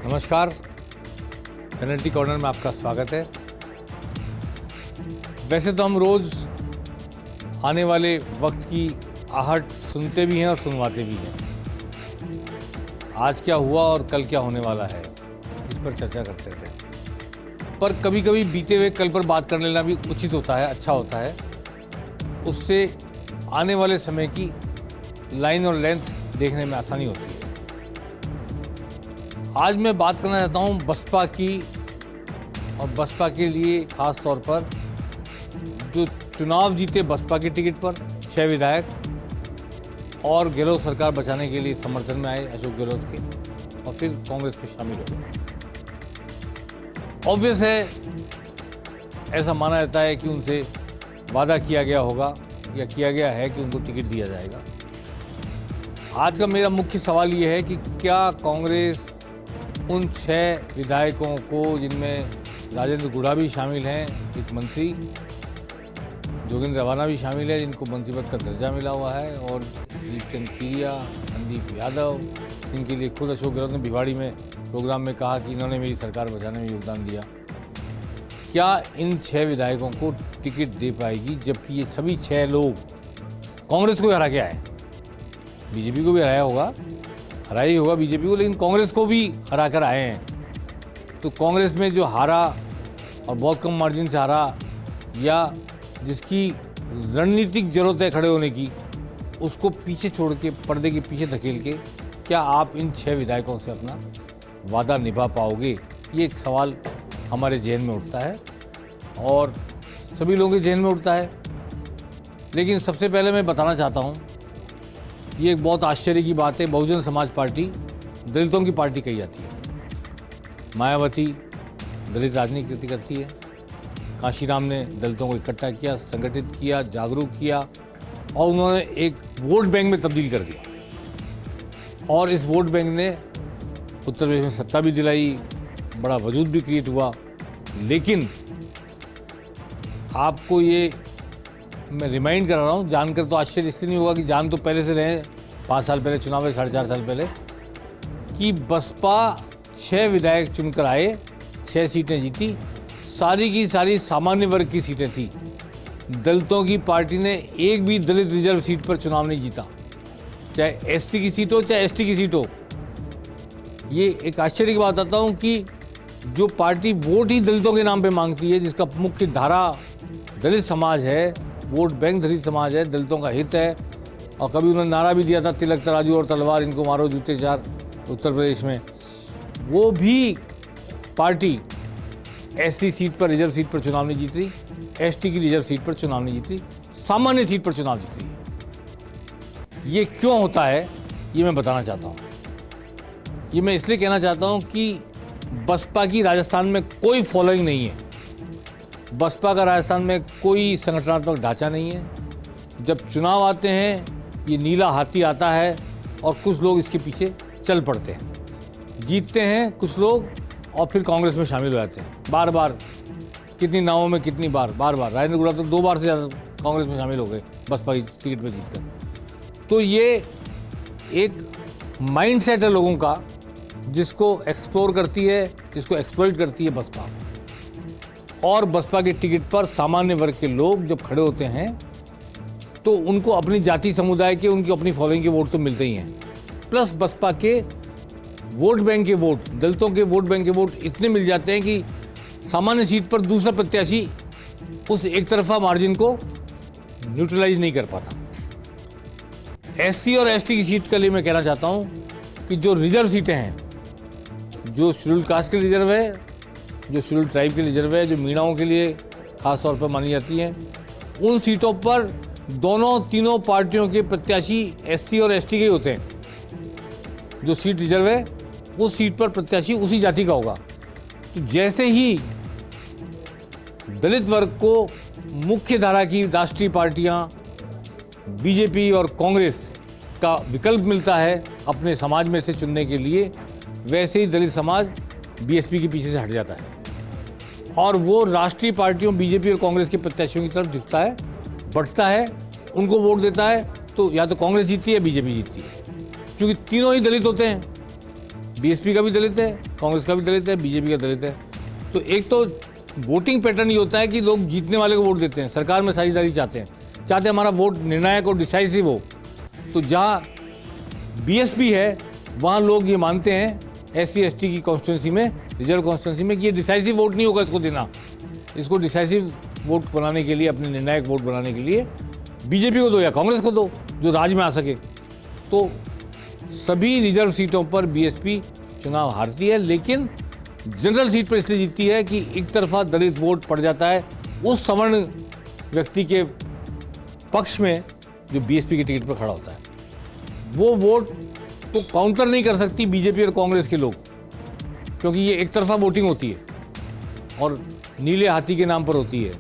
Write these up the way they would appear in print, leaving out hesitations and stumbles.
नमस्कार, penalty corner में आपका स्वागत है। वैसे तो हम रोज़ आने वाले वक्त की आहट सुनते भी हैं और सुनवाते भी हैं। आज क्या हुआ और कल क्या होने वाला है, इस पर चर्चा करते थे। पर कभी कभी बीते हुए कल पर बात कर लेना भी उचित होता है, अच्छा होता है। उससे आने वाले समय की लाइन और लेंथ देखने में आसानी होती है। आज मैं बात करना चाहता हूं बसपा की, और बसपा के लिए खास तौर पर जो चुनाव जीते बसपा के टिकट पर 6 विधायक, और गहलोत सरकार बचाने के लिए समर्थन में आए अशोक गहलोत के, और फिर कांग्रेस में शामिल हो गए। ऑब्वियस है, ऐसा माना जाता है कि उनसे वादा किया गया होगा या किया गया है कि उनको टिकट दिया जाएगा। आज का मेरा मुख्य सवाल ये है कि क्या कांग्रेस उन 6 विधायकों को, जिनमें राजेंद्र गुड़ा भी शामिल हैं, एक मंत्री जोगिंद्र रवाना भी शामिल है जिनको मंत्री पद का दर्जा मिला हुआ है, और दीपचंद खीरिया, संदीप यादव, इनके लिए खुद अशोक गहलोत ने भिवाड़ी में प्रोग्राम में कहा कि इन्होंने मेरी सरकार बचाने में योगदान दिया। क्या इन 6 विधायकों को टिकट दे पाएगी, जबकि ये सभी 6 लोग कांग्रेस को हरा के आए? बीजेपी को भी हराया होगा, हराया ही होगा बीजेपी को, लेकिन कांग्रेस को भी हरा कर आए हैं। तो कांग्रेस में जो हारा और बहुत कम मार्जिन से हारा, या जिसकी रणनीतिक जरूरत है खड़े होने की, उसको पीछे छोड़ के, पर्दे के पीछे धकेल के, क्या आप इन 6 विधायकों से अपना वादा निभा पाओगे? ये एक सवाल हमारे जहन में उठता है और सभी लोगों के जहन में उठता है। लेकिन सबसे पहले मैं बताना चाहता हूँ, ये एक बहुत आश्चर्य की बात है। बहुजन समाज पार्टी दलितों की पार्टी कही जाती है। मायावती दलित राजनीति करती है। काशीराम ने दलितों को इकट्ठा किया, संगठित किया, जागरूक किया, और उन्होंने एक वोट बैंक में तब्दील कर दिया। और इस वोट बैंक ने उत्तर प्रदेश में सत्ता भी दिलाई, बड़ा वजूद भी क्रिएट हुआ। लेकिन आपको ये मैं रिमाइंड कर रहा हूँ, जानकर तो आश्चर्य इसलिए नहीं होगा कि जान तो पहले से रहे, 5 साल पहले चुनाव है, 4.5 साल पहले, कि बसपा 6 विधायक चुनकर आए, 6 सीटें जीती, सारी की सारी सामान्य वर्ग की सीटें थी। दलितों की पार्टी ने एक भी दलित रिजर्व सीट पर चुनाव नहीं जीता, चाहे एससी की सीट हो चाहे एसटी की सीट हो। ये एक आश्चर्य की बात आता हूँ कि जो पार्टी वोट ही दलितों के नाम पे मांगती है, जिसका मुख्य धारा दलित समाज है, वोट बैंक दलित समाज है, दलितों का हित है, और कभी उन्होंने नारा भी दिया था, तिलक तराजू और तलवार, इनको मारो जूते 4, उत्तर प्रदेश में, वो भी पार्टी एससी सीट पर, रिजर्व सीट पर चुनाव नहीं जीत रही, एसटी की रिजर्व सीट पर चुनाव नहीं जीत रही, सामान्य सीट पर चुनाव जीत रही है। ये क्यों होता है, ये मैं बताना चाहता हूँ। ये मैं इसलिए कहना चाहता हूँ कि बसपा की राजस्थान में कोई फॉलोइंग नहीं है। बसपा का राजस्थान में कोई संगठनात्मक ढांचा नहीं है। जब चुनाव आते हैं, ये नीला हाथी आता है और कुछ लोग इसके पीछे चल पड़ते हैं, जीतते हैं कुछ लोग, और फिर कांग्रेस में शामिल हो जाते हैं। बार बार, कितनी नावों में कितनी बार राजेंद्र गुड़ा तो 2 बार से ज़्यादा कांग्रेस में शामिल हो गए बसपा की टिकट पर जीतकर। तो ये एक माइंडसेट है लोगों का, जिसको एक्सप्लोर करती है, जिसको एक्सप्लॉइट करती है बसपा। और बसपा के टिकट पर सामान्य वर्ग के लोग जब खड़े होते हैं, तो उनको अपनी जाति समुदाय के, उनकी अपनी फॉलोइंग के वोट तो मिलते ही हैं, प्लस बसपा के वोट बैंक के वोट, दलितों के वोट बैंक के वोट इतने मिल जाते हैं कि सामान्य सीट पर दूसरा प्रत्याशी उस एक तरफा मार्जिन को न्यूट्रलाइज नहीं कर पाता। एससी और एसटी की सीट के लिए मैं कहना चाहता हूं कि जो रिजर्व सीटें हैं, जो शेड्यूल्ड कास्ट के रिजर्व है, जो शेड्यूल्ड ट्राइब के रिजर्व है, जो मीणाओं के लिए खास तौर पर मानी जाती हैं, उन सीटों पर तीनों पार्टियों के प्रत्याशी एससी और एसटी के ही होते हैं। जो सीट रिजर्व है, उस सीट पर प्रत्याशी उसी जाति का होगा। तो जैसे ही दलित वर्ग को मुख्य धारा की राष्ट्रीय पार्टियां, बीजेपी और कांग्रेस का विकल्प मिलता है अपने समाज में से चुनने के लिए, वैसे ही दलित समाज बीएसपी के पीछे से हट जाता है और वो राष्ट्रीय पार्टियों बीजेपी और कांग्रेस के प्रत्याशियों की तरफ झुकता है, बढ़ता है, उनको वोट देता है। तो या तो कांग्रेस जीतती है, बीजेपी जीतती है, क्योंकि तीनों ही दलित होते हैं। बीएसपी का भी दलित है, कांग्रेस का भी दलित है, बीजेपी का दलित है। तो एक तो वोटिंग पैटर्न ये होता है कि लोग जीतने वाले को वोट देते हैं, सरकार में साझेदारी चाहते हैं हमारा वोट निर्णायक और डिसाइसिव हो। तो जहाँ बीएसपी है वहाँ लोग ये मानते हैं SC ST की कॉन्स्टिट्यूंसी में, रिजर्व कॉन्स्टिट्यूंसी में, कि ये डिसाइसिव वोट नहीं होगा इसको देना। इसको डिसाइसिव वोट बनाने के लिए, अपने निर्णायक वोट बनाने के लिए बीजेपी को दो या कांग्रेस को दो जो राज में आ सके। तो सभी रिजर्व सीटों पर बीएसपी चुनाव हारती है, लेकिन जनरल सीट पर इसलिए जीतती है कि एक तरफा दलित वोट पड़ जाता है उस सवर्ण व्यक्ति के पक्ष में जो बीएसपी की टिकट पर खड़ा होता है। वो वोट को काउंटर नहीं कर सकती बीजेपी और कांग्रेस के लोग, क्योंकि ये एक तरफा वोटिंग होती है और नीले हाथी के नाम पर होती है।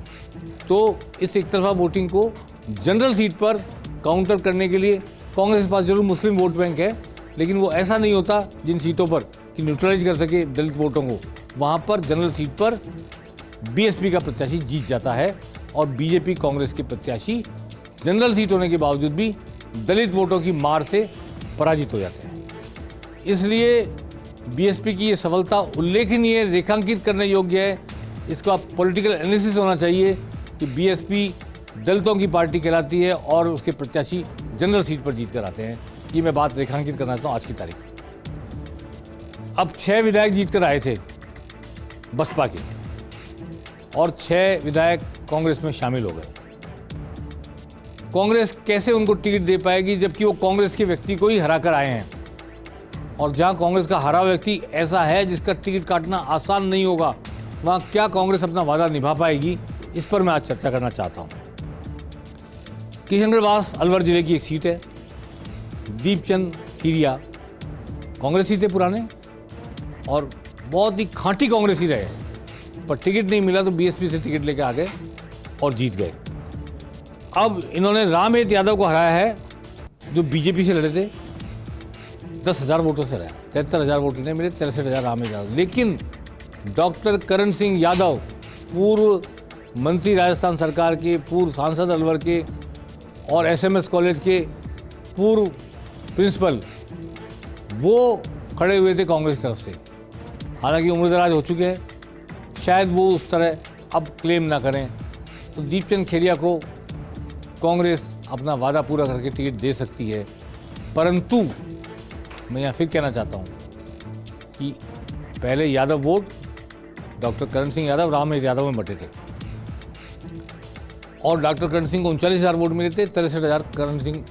तो इस एक तरफा वोटिंग को जनरल सीट पर काउंटर करने के लिए कांग्रेस के पास जरूर मुस्लिम वोट बैंक है, लेकिन वो ऐसा नहीं होता जिन सीटों पर कि न्यूट्रलाइज कर सके दलित वोटों को। वहाँ पर जनरल सीट पर बीएसपी का प्रत्याशी जीत जाता है और बीजेपी कांग्रेस के प्रत्याशी जनरल सीट होने के बावजूद भी दलित वोटों की मार से पराजित हो जाते हैं। इसलिए बीएसपी की ये सफलता उल्लेखनीय, रेखांकित करने योग्य है। इसका पॉलिटिकल एनालिसिस होना चाहिए कि बीएसपी दलितों की पार्टी कहलाती है और उसके प्रत्याशी जनरल सीट पर जीत कर आते हैं। ये मैं बात रेखांकित करना चाहता हूँ आज की तारीख। अब 6 विधायक जीत कर आए थे बसपा के और 6 विधायक कांग्रेस में शामिल हो गए। कांग्रेस कैसे उनको टिकट दे पाएगी जबकि वो कांग्रेस के व्यक्ति को ही हरा कर आए हैं? और जहां कांग्रेस का हरा व्यक्ति ऐसा है जिसका टिकट काटना आसान नहीं होगा, वहां क्या कांग्रेस अपना वादा निभा पाएगी? इस पर मैं आज चर्चा करना चाहता हूं। किशनगढ़ अलवर जिले की एक सीट है। दीपचंद खीरिया कांग्रेसी थे पुराने और बहुत ही खांटी कांग्रेसी रहे, पर टिकट नहीं मिला तो बीएसपी से टिकट लेकर आ गए और जीत गए। अब इन्होंने रामहेत यादव को हराया है जो बीजेपी से लड़े थे। 10,000 वोटों से हराया, 73,000 वोट नहीं मिले, 63,000 रामहेत यादव। लेकिन डॉक्टर करण सिंह यादव, पूर्व मंत्री राजस्थान सरकार के, पूर्व सांसद अलवर के और SMS कॉलेज के पूर्व प्रिंसिपल, वो खड़े हुए थे कांग्रेस की तरफ से। हालांकि उम्रदराज हो चुके हैं, शायद वो उस तरह अब क्लेम ना करें। तो दीपचंद खेरिया को कांग्रेस अपना वादा पूरा करके टिकट दे सकती है, परंतु मैं यहाँ फिर कहना चाहता हूँ कि पहले यादव वोट डॉक्टर करण सिंह यादव, रामहेत यादव में बटे थे और डॉक्टर करण सिंह को 39,000 वोट मिले थे। 63,000 करण सिंह,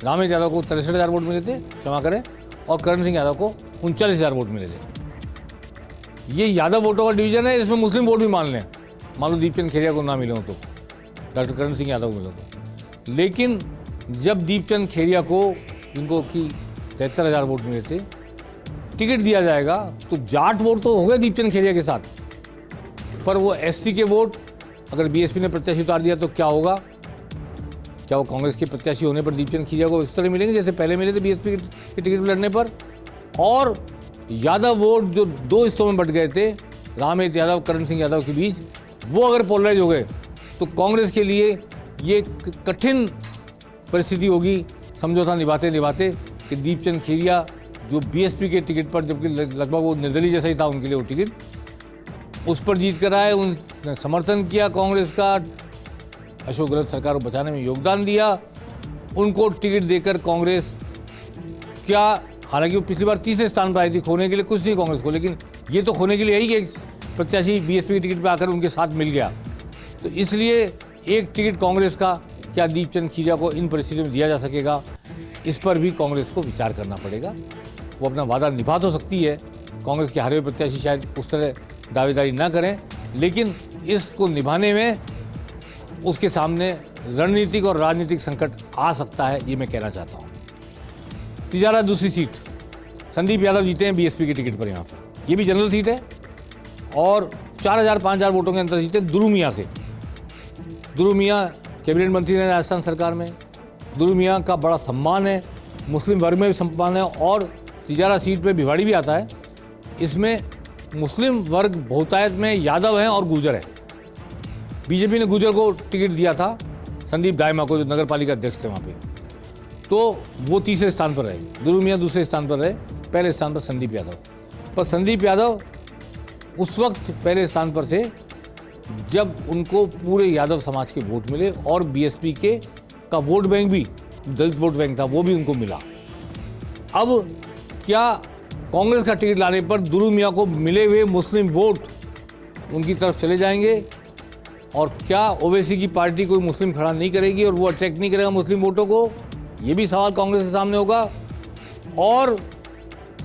रामहेत यादव को 63,000 वोट मिले थे, क्षमा करें, और करण सिंह यादव को 39,000 वोट मिले थे। ये यादव वोटों का डिवीजन है, इसमें मुस्लिम वोट भी मान लें, मान लो दीपचंद खेरिया को ना मिले हो तो, डॉक्टर करण सिंह यादव को मिले तो। लेकिन जब दीपचंद खेरिया को, जिनको कि 73,000 वोट मिले थे, टिकट दिया जाएगा तो जाट वोट तो हो गए दीपचंद खेरिया के साथ, पर वो SC के वोट अगर बीएसपी ने प्रत्याशी उतार दिया तो क्या होगा? क्या वो कांग्रेस के प्रत्याशी होने पर दीपचंद खीरिया को इस तरह मिलेंगे जैसे पहले मिले थे बीएसपी के टिकट लड़ने पर? और यादव वोट जो 2 हिस्सों में बट गए थे, रामहेत यादव, करण सिंह यादव के बीच, वो अगर पोलराइज हो गए तो कांग्रेस के लिए ये कठिन परिस्थिति होगी समझौता निभाते निभाते कि दीपचंद खीरिया जो बीएसपी के टिकट पर, जबकि लगभग वो निर्दलीय जैसा ही था उनके लिए वो टिकट, उस पर जीत कर आए, उन्होंने समर्थन किया कांग्रेस का, अशोक गहलोत सरकार को बचाने में योगदान दिया, उनको टिकट देकर कांग्रेस क्या, हालांकि वो पिछली बार 3रे स्थान पर आई थी, खोने के लिए कुछ नहीं कांग्रेस को, लेकिन ये तो खोने के लिए यही कि एक प्रत्याशी बीएसपी के टिकट पर आकर उनके साथ मिल गया। तो इसलिए एक टिकट कांग्रेस का क्या दीपचंद खीरिया को इन परिस्थितियों में दिया जा सकेगा, इस पर भी कांग्रेस को विचार करना पड़ेगा। वो अपना वादा निभा तो सकती है, कांग्रेस के हारे हुए प्रत्याशी शायद उस तरह दावेदारी ना करें, लेकिन इसको निभाने में उसके सामने रणनीतिक और राजनीतिक संकट आ सकता है, ये मैं कहना चाहता हूँ। तिजारा दूसरी सीट, संदीप यादव जीते हैं बीएसपी की टिकट पर यहाँ पर, ये भी जनरल सीट है और 4,000-5,000 वोटों के अंतर जीते दुरू मियाँ से। दुरू मियाँ कैबिनेट मंत्री रहे राजस्थान सरकार में, दुरू मियाँ का बड़ा सम्मान है, मुस्लिम वर्ग में भी सम्मान है और तिजारा सीट पे भिवाड़ी भी आता है। इसमें मुस्लिम वर्ग बहुतायत में यादव हैं और गुर्जर है। बीजेपी ने गुर्जर को टिकट दिया था, संदीप दायमा को, जो नगर पालिका अध्यक्ष थे वहाँ पे, तो वो 3रे स्थान पर रहे, दुरू मियाँ 2रे स्थान पर रहे पहले स्थान पर संदीप यादव। पर संदीप यादव उस वक्त पहले स्थान पर थे जब उनको पूरे यादव समाज के वोट मिले और बीएसपी के का वोट बैंक भी, दलित वोट बैंक था, वो भी उनको मिला। अब क्या कांग्रेस का टिकट लाने पर दुरू मियां को मिले हुए मुस्लिम वोट उनकी तरफ चले जाएंगे और क्या ओवैसी की पार्टी कोई मुस्लिम खड़ा नहीं करेगी और वो अट्रैक्ट नहीं करेगा मुस्लिम वोटों को? ये भी सवाल कांग्रेस के सामने होगा। और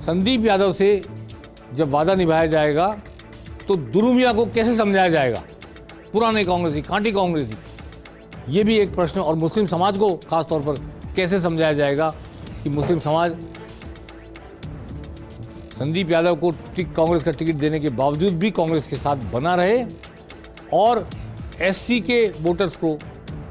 संदीप यादव से जब वादा निभाया जाएगा तो दुरू मियां को कैसे समझाया जाएगा? पुराने कांग्रेसी, खांटी कांग्रेसी, ये भी एक प्रश्न। और मुस्लिम समाज को खास तौर पर कैसे समझाया जाएगा कि मुस्लिम समाज संदीप यादव को कांग्रेस का टिकट देने के बावजूद भी कांग्रेस के साथ बना रहे? और एससी के वोटर्स को,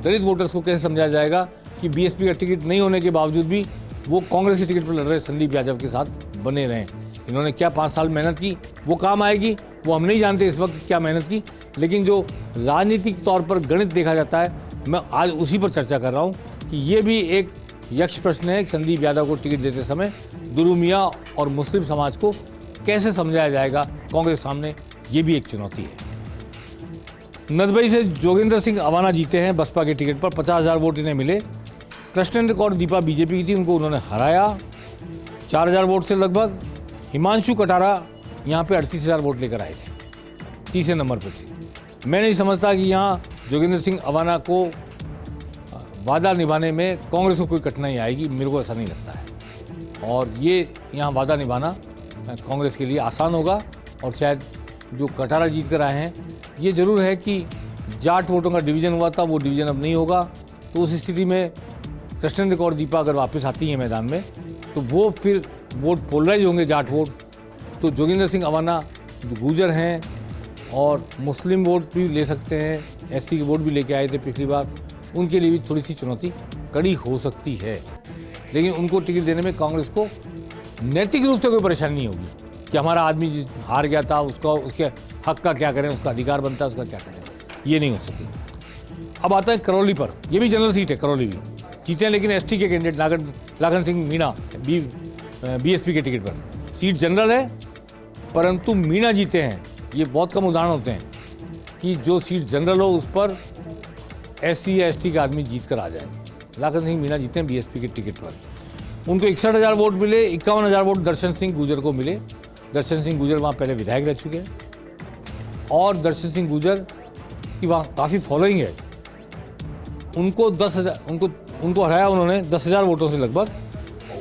दलित वोटर्स को कैसे समझाया जाएगा कि बीएसपी का टिकट नहीं होने के बावजूद भी वो कांग्रेस के टिकट पर लड़ रहे संदीप यादव के साथ बने रहें? इन्होंने क्या 5 साल मेहनत की, वो काम आएगी वो हम नहीं जानते इस वक्त क्या मेहनत की, लेकिन जो राजनीतिक तौर पर गणित देखा जाता है, मैं आज उसी पर चर्चा कर रहा हूँ कि ये भी एक यक्ष प्रश्न है कि संदीप यादव को टिकट देते समय दुरू मियां और मुस्लिम समाज को कैसे समझाया जाएगा कांग्रेस सामने, ये भी एक चुनौती है। नदबई से जोगेंद्र सिंह अवाना जीते हैं बसपा के टिकट पर, 50,000 वोट इन्हें मिले। कृष्णेंद्र कौर दीपा बीजेपी की थी, उनको उन्होंने हराया 4,000 वोट से लगभग। हिमांशु कटारा यहाँ पे 38,000 वोट लेकर आए थे, तीसरे नंबर पर थे। मैं नहीं समझता कि यहाँ जोगेंद्र सिंह अवाना को वादा निभाने में कांग्रेस को कोई कठिनाई आएगी, मेरे को ऐसा नहीं लगता है। और ये यहाँ वादा निभाना कांग्रेस के लिए आसान होगा। और शायद जो कटारा जीत कर आए हैं, ये जरूर है कि जाट वोटों का डिवीज़न हुआ था, वो डिवीज़न अब नहीं होगा। तो उस स्थिति में कृष्णेंद्र कौर दीपा अगर वापस आती हैं मैदान में तो वो फिर वोट पोलराइज होंगे, जाट वोट। तो जोगेंद्र सिंह अवाना जो गुर्जर हैं और मुस्लिम वोट भी ले सकते हैं, एससी के वोट भी लेके आए थे पिछली बार, उनके लिए भी थोड़ी सी चुनौती कड़ी हो सकती है। लेकिन उनको टिकट देने में कांग्रेस को नैतिक रूप से कोई परेशानी नहीं होगी कि हमारा आदमी हार गया था, उसका उसके हक का क्या करें, उसका अधिकार बनता है, उसका क्या करें, ये नहीं हो सकती। अब आता है करौली पर, ये भी जनरल सीट है, करौली भी जीते हैं, लेकिन एसटी के कैंडिडेट लाखन सिंह मीणा बीएसपी के टिकट पर। सीट जनरल है परंतु मीणा जीते हैं। ये बहुत कम उदाहरण होते हैं कि जो सीट जनरल हो उस पर एससी या एसटी का आदमी जीत कर आ जाए। लाखन सिंह मीणा जीते हैं बीएसपी के टिकट पर, उनको 61,000 वोट मिले। 51,000 वोट दर्शन सिंह गुर्जर को मिले। दर्शन सिंह गुर्जर वहाँ पहले विधायक रह चुके हैं और दर्शन सिंह गुर्जर की वहाँ काफ़ी फॉलोइंग है। उनको 10,000 उनको हराया उन्होंने 10,000 वोटों से लगभग।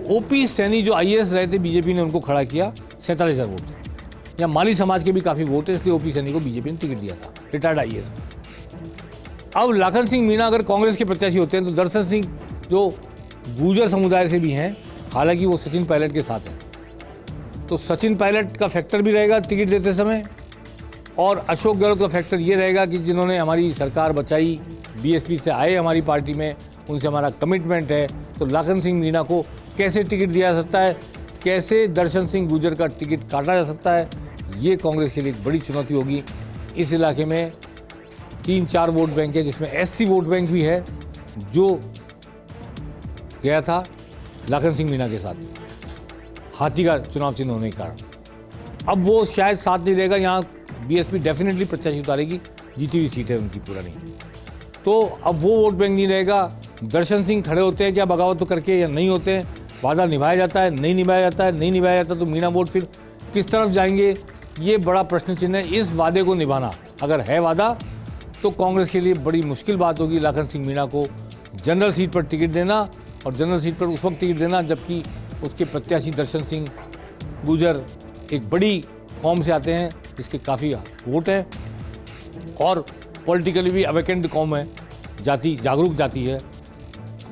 ओपी सैनी जो आईएएस रहे थे, बीजेपी ने उनको खड़ा किया 47,000 वोट से। या माली समाज के भी काफ़ी वोट है, इसलिए ओपी सैनी को बीजेपी ने टिकट दिया था, रिटायर्ड आईएएस। अब लाखन सिंह मीणा अगर कांग्रेस के प्रत्याशी होते हैं तो दर्शन सिंह जो गुर्जर समुदाय से भी हैं, हालांकि वो सचिन पायलट के साथ हैं, तो सचिन पायलट का फैक्टर भी रहेगा टिकट देते समय। और अशोक गहलोत का फैक्टर ये रहेगा कि जिन्होंने हमारी सरकार बचाई, बीएसपी से आए हमारी पार्टी में, उनसे हमारा कमिटमेंट है। तो लाखन सिंह मीणा को कैसे टिकट दिया जा सकता है, कैसे दर्शन सिंह गुर्जर का टिकट काटा जा सकता है, ये कांग्रेस के लिए एक बड़ी चुनौती होगी। इस इलाके में 3-4 वोट बैंक है, जिसमें एससी वोट बैंक भी है जो गया था लाखन सिंह मीणा के साथ, हाथी का चुनाव चिन्ह होने के कारण। अब वो शायद साथ नहीं रहेगा। यहाँ बीएसपी डेफिनेटली प्रत्याशी उतारेगी, जीती हुई सीट है उनकी पुरानी, तो अब वो वोट बैंक नहीं रहेगा। दर्शन सिंह खड़े होते हैं क्या बगावत तो करके, या नहीं होते हैं, वादा निभाया जाता है, नहीं निभाया जाता है, नहीं निभाया जाता तो मीणा वोट फिर किस तरफ जाएंगे, ये बड़ा प्रश्न चिन्ह है। इस वादे को निभाना, अगर है वादा, तो कांग्रेस के लिए बड़ी मुश्किल बात होगी लाखन सिंह मीणा को जनरल सीट पर टिकट देना, और जनरल सीट पर उस वक्त टिकट देना जबकि उसके प्रत्याशी दर्शन सिंह गुर्जर एक बड़ी कौम से आते हैं जिसके काफ़ी वोट हैं और पॉलिटिकली भी अवेकेंट कौम है, जाति जागरूक जाति है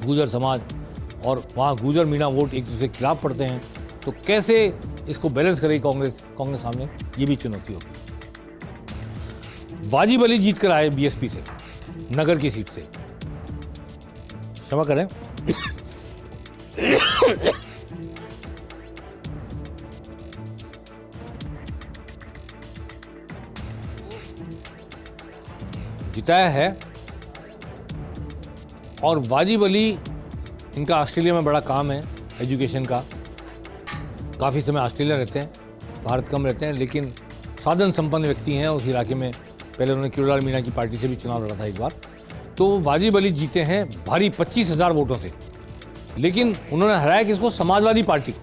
गुर्जर समाज, और वहाँ गुर्जर मीणा वोट एक दूसरे के खिलाफ पड़ते हैं। तो कैसे इसको बैलेंस करेगी कांग्रेस सामने, ये भी चुनौती होगी। वाजिब अली जीत कर आए बीएसपी से, नगर की सीट से, क्षमा करें जिताया है। और वाजिब अली, इनका ऑस्ट्रेलिया में बड़ा काम है एजुकेशन का, काफ़ी समय ऑस्ट्रेलिया रहते हैं, भारत कम रहते हैं, लेकिन साधन संपन्न व्यक्ति हैं उस इलाके में। पहले उन्होंने किरोलाल मीणा की पार्टी से भी चुनाव लड़ा था एक बार। तो वाजिब अली जीते हैं भारी 25,000 वोटों से, लेकिन उन्होंने हराया किसको? समाजवादी पार्टी।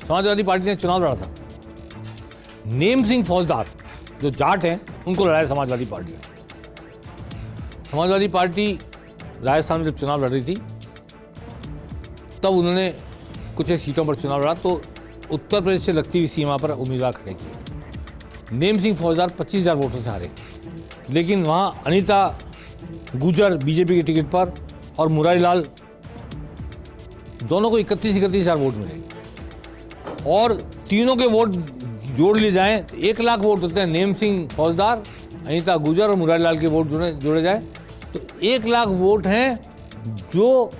समाजवादी पार्टी ने चुनाव लड़ा था। नेम सिंह फौजदार जो जाट हैं उनको लड़ाया समाजवादी पार्टी ने। समाजवादी पार्टी राजस्थान में जब चुनाव लड़ रही थी तब उन्होंने कुछ सीटों पर चुनाव लड़ा, तो उत्तर प्रदेश से लगती हुई सीमा पर उम्मीदवार खड़े किए। नेम सिंह फौजदार 25,000 वोटों से हारे, लेकिन वहाँ अनीता गुजर बीजेपी के टिकट पर और मुरारी लाल दोनों को 31,000 वोट मिले। और तीनों के वोट जोड़ लिए जाएं तो 1 लाख वोट होते हैं। नेम सिंह फौजदार, अनीता गुजर और मुरारी लाल के वोट जोड़े जाए तो 1 लाख वोट हैं जो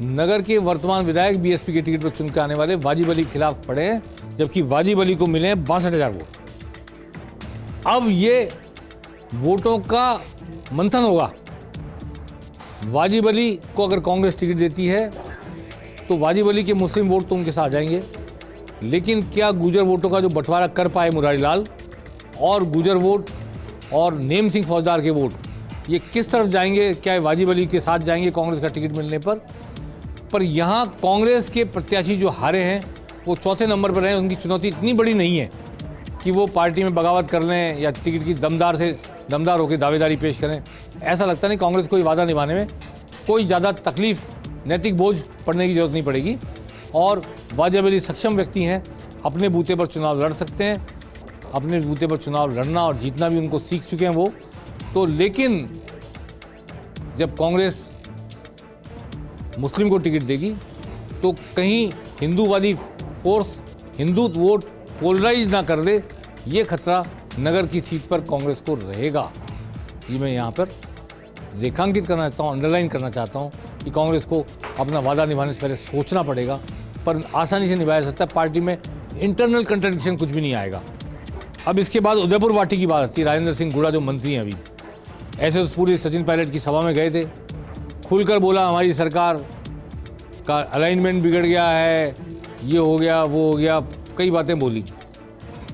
नगर के वर्तमान विधायक बीएसपी के टिकट पर चुन के आने वाले वाजिब अली के खिलाफ पड़े हैं, जबकि वाजिब अली को मिले हैं 62,000 वोट। अब ये वोटों का मंथन होगा। वाजिब अली को अगर कांग्रेस टिकट देती है तो वाजिब अली के मुस्लिम वोट तो उनके साथ जाएंगे, लेकिन क्या गुजर वोटों का जो बंटवारा कर पाए मुरारी लाल और गुजर वोट और नेम सिंह फौजदार के वोट ये किस तरफ जाएंगे? क्या वाजिब अली के साथ जाएंगे कांग्रेस का टिकट मिलने पर यहाँ कांग्रेस के प्रत्याशी जो हारे हैं वो चौथे नंबर पर हैं। उनकी चुनौती इतनी बड़ी नहीं है कि वो पार्टी में बगावत कर लें या टिकट की दमदार होकर दावेदारी पेश करें। ऐसा लगता नहीं। कांग्रेस को वादा निभाने में कोई ज़्यादा तकलीफ, नैतिक बोझ पड़ने की जरूरत नहीं पड़ेगी और वाजिब अली सक्षम व्यक्ति हैं, अपने बूते पर चुनाव लड़ सकते हैं। अपने बूते पर चुनाव लड़ना और जीतना भी उनको सीख चुके हैं वो तो। लेकिन जब कांग्रेस मुस्लिम को टिकट देगी तो कहीं हिंदूवादी फोर्स हिंदुत्व वोट पोलराइज ना कर दे, ये खतरा नगर की सीट पर कांग्रेस को रहेगा। ये मैं यहाँ पर रेखांकित करना चाहता हूँ, अंडरलाइन करना चाहता हूँ कि कांग्रेस को अपना वादा निभाने से पहले सोचना पड़ेगा, पर आसानी से निभाया जा सकता है। पार्टी में इंटरनल कंट्रडिक्शन कुछ भी नहीं आएगा। अब इसके बाद उदयपुर वाटी की बात आती है। राजेंद्र सिंह गुड़ा जो मंत्री हैं अभी, ऐसे तो पूरी सचिन पायलट की सभा में गए थे, खुलकर बोला हमारी सरकार का अलाइनमेंट बिगड़ गया है, ये हो गया वो हो गया, कई बातें बोली,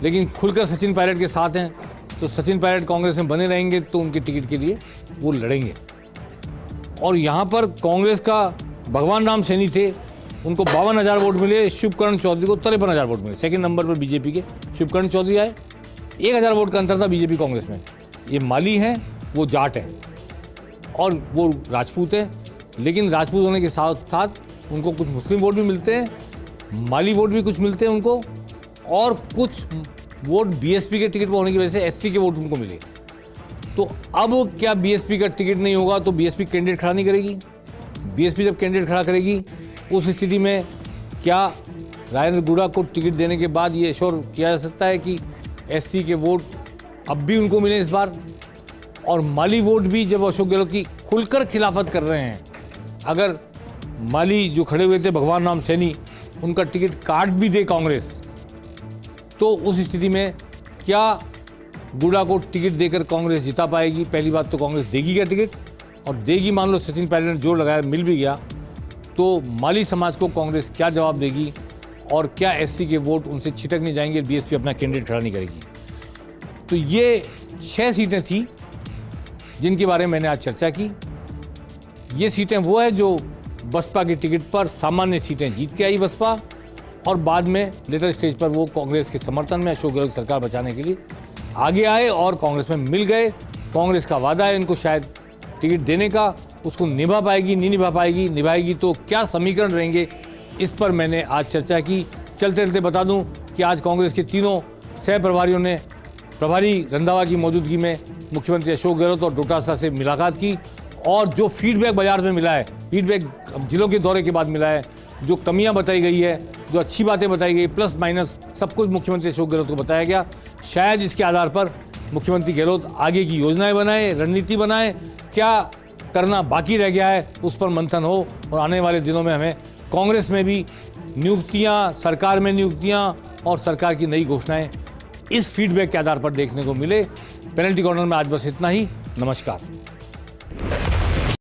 लेकिन खुलकर सचिन पायलट के साथ हैं तो सचिन पायलट कांग्रेस में बने रहेंगे तो उनके टिकट के लिए वो लड़ेंगे। और यहाँ पर कांग्रेस का भगवान राम सैनी थे, उनको 52,000 वोट मिले। शिवकरण चौधरी को 53,000 वोट मिले। सेकंड नंबर पर बीजेपी के शिवकरण चौधरी आए। 1,000 वोट का अंतर था बीजेपी कांग्रेस में। ये माली हैं, वो जाट हैं और वो राजपूत हैं, लेकिन राजपूत होने के साथ साथ उनको कुछ मुस्लिम वोट भी मिलते हैं, माली वोट भी कुछ मिलते हैं उनको, और कुछ वोट बीएसपी के टिकट पर होने की वजह से एससी के वोट उनको मिले। तो अब क्या बीएसपी का टिकट नहीं होगा तो बीएसपी कैंडिडेट खड़ा नहीं करेगी? बीएसपी जब कैंडिडेट खड़ा करेगी उस स्थिति में क्या राजेंद्र गुड़ा को टिकट देने के बाद ये एश्योर किया जा सकता है कि एससी के वोट अब भी उनको मिले इस बार? और माली वोट भी जब अशोक गहलोत की खुलकर खिलाफत कर रहे हैं, अगर माली जो खड़े हुए थे भगवान राम सैनी, उनका टिकट काट भी दे कांग्रेस, तो उस स्थिति में क्या गुड़ा को टिकट देकर कांग्रेस जिता पाएगी? पहली बात तो कांग्रेस देगी क्या टिकट? और देगी, मान लो सचिन पायलट ने जोर लगाया मिल भी गया, तो माली समाज को कांग्रेस क्या जवाब देगी? और क्या एससी के वोट उनसे छिटक नहीं जाएंगे? बीएसपी अपना कैंडिडेट खड़ा नहीं करेगी? तो ये 6 सीटें थी जिनके बारे में मैंने आज चर्चा की। ये सीटें वो है जो बसपा के टिकट पर सामान्य सीटें जीत के आई बसपा, और बाद में लेटर स्टेज पर वो कांग्रेस के समर्थन में अशोक गहलोत सरकार बचाने के लिए आगे आए और कांग्रेस में मिल गए। कांग्रेस का वादा है इनको शायद टिकट देने का, उसको निभा पाएगी नहीं निभा पाएगी, निभाएगी तो क्या समीकरण रहेंगे, इस पर मैंने आज चर्चा की। चलते चलते बता दूं कि आज कांग्रेस के तीनों सह प्रभारियों ने प्रभारी रंधावा की मौजूदगी में मुख्यमंत्री अशोक गहलोत और डोटासरा से मुलाकात की, और जो फीडबैक बाजार में मिला है, फीडबैक जिलों के दौरे के बाद मिला है, जो कमियां बताई गई है, जो अच्छी बातें बताई गई, प्लस माइनस सब कुछ मुख्यमंत्री अशोक गहलोत को बताया गया। शायद इसके आधार पर मुख्यमंत्री गहलोत आगे की योजनाएं बनाए, रणनीति बनाए, क्या करना बाकी रह गया है उस पर मंथन हो, और आने वाले दिनों में हमें कांग्रेस में भी नियुक्तियां, सरकार में नियुक्तियां और सरकार की नई घोषणाएं इस फीडबैक के आधार पर देखने को मिले। पेनल्टी कॉर्नर में आज बस इतना ही। नमस्कार।